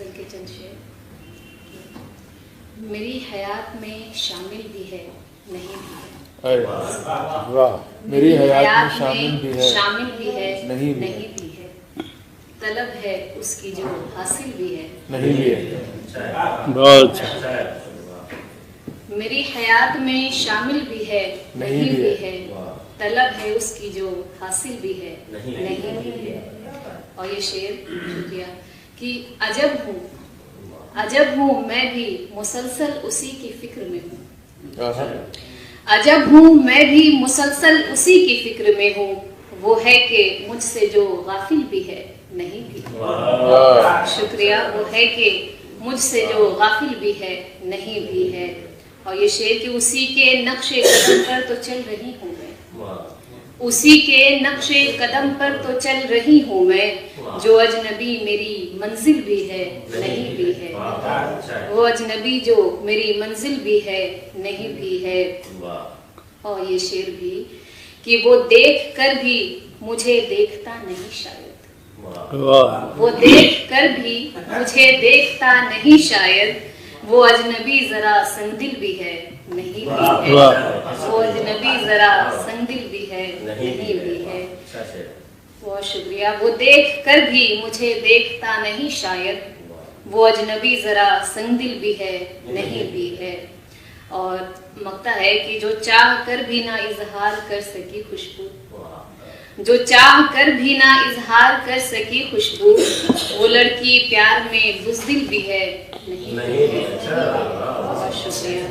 غزل کے چند شعر. میری حیات میں شامل بھی ہے نہیں بھی ہے. واہ. میری حیات میں شامل بھی ہے نہیں بھی ہے. طلب ہے اس کی جو حاصل بھی ہے نہیں بھی ہے. بہت اچھا. میری حیات میں شامل بھی ہے نہیں بھی ہے. طلب ہے اس کی جو حاصل بھی ہے نہیں بھی ہے. اور یہ شعر شکریہ کہ عجب ہوں میں بھی مسلسل اسی کی فکر میں ہوں. عجب ہوں میں بھی مسلسل اسی کی فکر میں ہوں. وہ ہے کہ مجھ سے جو غافل بھی ہے نہیں بھی. شکریہ. وہ ہے کہ مجھ سے جو غافل بھی ہے نہیں بھی ہے. اور یہ شعر کہ اسی کے نقش قدم پر تو چل رہی ہوں میں. اسی کے نقش قدم پر تو چل رہی ہوں میں. جو اجنبی میری منزل بھی ہے نہیں بھی ہے. وہ اجنبی جو میری منزل بھی ہے نہیں بھی ہے. اور یہ شعر بھی کہ وہ دیکھ کر بھی مجھے دیکھتا نہیں شاید. وہ دیکھ کر بھی مجھے دیکھتا نہیں شاید. وہ اجنبی ذرا سنگدل بھی ہے نہیں بھی ہے. وہ اجنبی ذرا سنگدل بھی ہے نہیں بھی ہے. بہت شکریہ. وہ دیکھ کر بھی مجھے دیکھتا نہیں شاید. وہ اجنبی ذرا سنگدل بھی ہے نہیں بھی ہے. اور مقطع ہے کہ جو چاہ کر بھی نہ اظہار کر سکی خوشبو. جو چاہ کر بھی نہ اظہار کر سکی خوشبو. وہ لڑکی پیار میں بزدل بھی ہے نہیں بھی ہے. بہت شکریہ.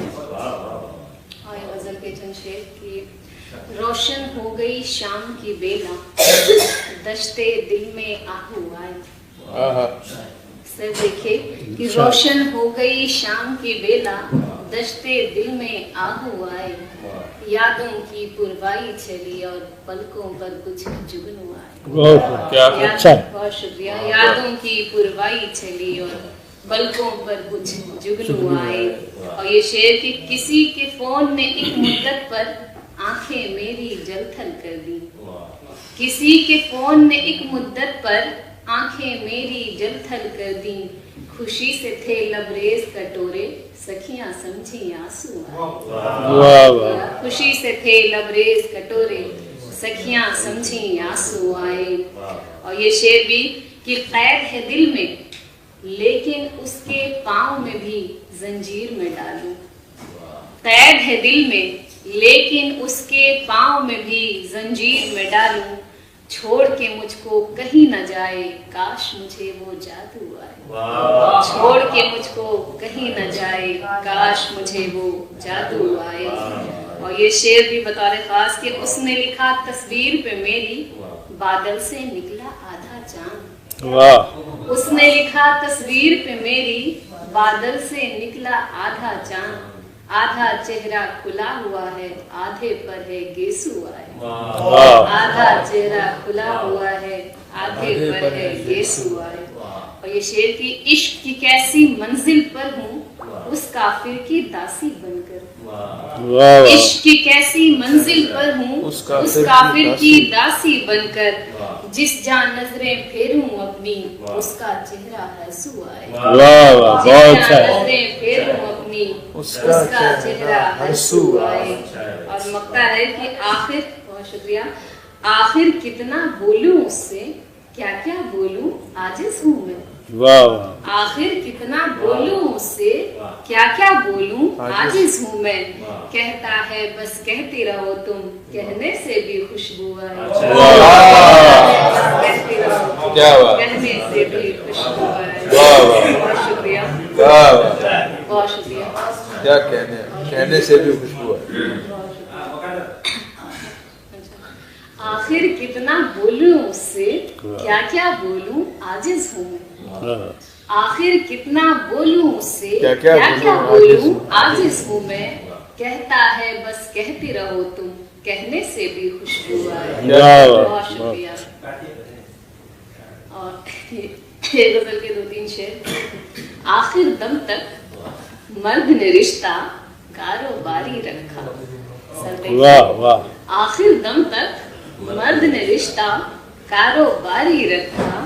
اور غزل کے چند شعر کی روشن ہو گئی شام کی بیلا. دشتے دل میں آہو آئے. سر دیکھے کہ روشن ہو گئی شام کی بیلا. دشتے دل میں آہو آئے. یادوں کی پروائی چلی اور پلکوں پر کچھ جگنو آئے. بہت شکریہ. یادوں کی پروائی چلی اور پلکوں پر کچھ جگنو آئے. اور یہ شعر کہ کسی کے فون نے ایک مدت پر آنکھیں میری جل تھل کر دی. کسی کے فون نے ایک مدت پر آنکھیں میری جل تھل کر دی. خوشی سے تھے لبریز کٹورے سکھیاں سمجھی آنسو آئے. خوشی سے تھے لبریز کٹورے سکھیاں سمجھی آنسو آئے. اور یہ شعر بھی کہ قید ہے دل میں لیکن اس کے پاؤں میں بھی زنجیر میں ڈالوں. قید ہے دل میں لیکن اس کے پاؤں میں بھی زنجیر میں ڈالوں. چھوڑ کے مجھ کو کہیں نہ جائے کاش مجھے وہ جادو آئے. چھوڑ کے مجھ کو کہیں نہ جائے کاش مجھے وہ جادو آئے. اور یہ شعر بھی بطور خاص کہ اس نے لکھا تصویر پہ میری بادل سے نکلا آدھا چاند. اس نے لکھا تصویر پہ میری بادل سے نکلا آدھا چاند. آدھا چہرہ کھلا ہوا ہے آدھے پر ہے گیسو آئے. آدھا چہرہ کھلا ہوا ہے آدھے پر ہے گیسو آئے. اور یہ شعر کی عشق کی کیسی منزل پر ہوں اس کافر کی داسی بن کر. عشق کی کیسی منزل پر ہوں اس کافر کی داسی بن کر. جس جہاں نظریں پھیروں اپنی اس کا چہرہ ہنسو آئے. جس جہاں نظریں پھیروں اپنی اس کا چہرہ ہنسو آئے. اور مقطع ہے کہ آخر بہت شکریہ. آخر کتنا بولوں اس سے کیا کیا بولوں عاجز ہوں میں. آخر کتنا بولوں اس سے کیا کیا بولوں عاجز ہوں میں. کہتا ہے بس کہتی رہو تم کہنے سے بھی خوشبو آئے. کہتی رہو کہنے سے بھی خوشبو آئے. بہت شکریہ. بہت شکریہ. کیا کہنے سے بھی خوشبو آئے. آخر کتنا بولوں اس سے کیا کیا بولوں عاجز ہوں میں. آخر کتنا بولوں اس سے کیا کیا بولوں عاجز ہوں میں. کہتا ہے بس کہتی رہو تم کہنے سے بھی خوشبو آئے. بہت شکریہ. اور یہ غزل کے 2-3 شعر. آخر دم تک مرد نے رشتہ کاروباری رکھا. آخر دم تک مرد نے رشتہ کاروباری رکھا.